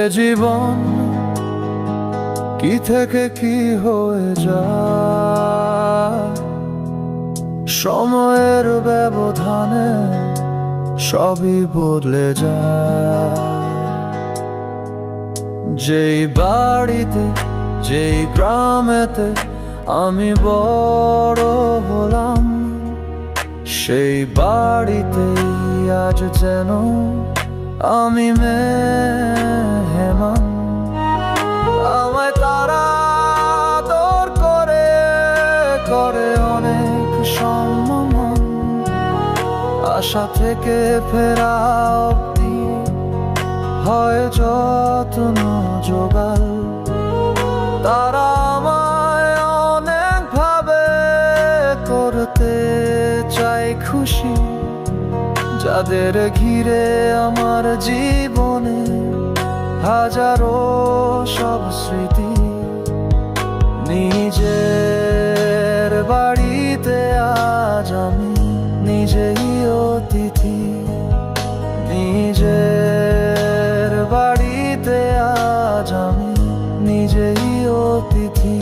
এ জীবন কি থেকে কি হয়ে যায়, সময়ের ব্যবধানে সবই বদলে যায়। যেই বাড়িতে যেই গ্রামেতে আমি বড় হলাম, সেই বাড়িতেই আজ যেন আমি মেহমান। আমায় তারা আদর করে করে অনেক সম্মান, আশা থেকে ফেরা অবধি হয় যত্ন জোগাল। তারা আমায় অনেক ভাবে করতে চাই খুশি, যাদের ঘিরে আমার জীবনে হাজারো সব স্মৃতি। নিজের বাড়িতে আজ আমি নিজেই অতিথি, নিজের বাড়িতে আজ আমি নিজেই অতিথি।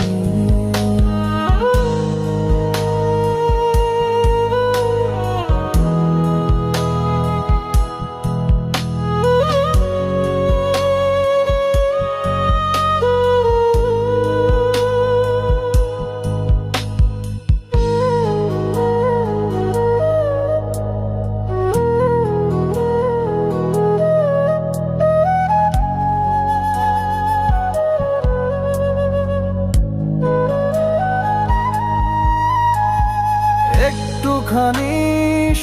একটুখানি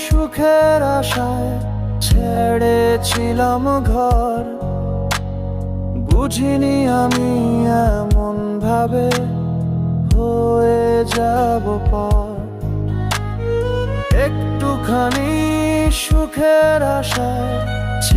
সুখের আশায় ছেড়েছিলাম ঘর, বুঝিনি আমি এমন ভাবে হয়ে যাব পর। একটুখানি সুখের আশায়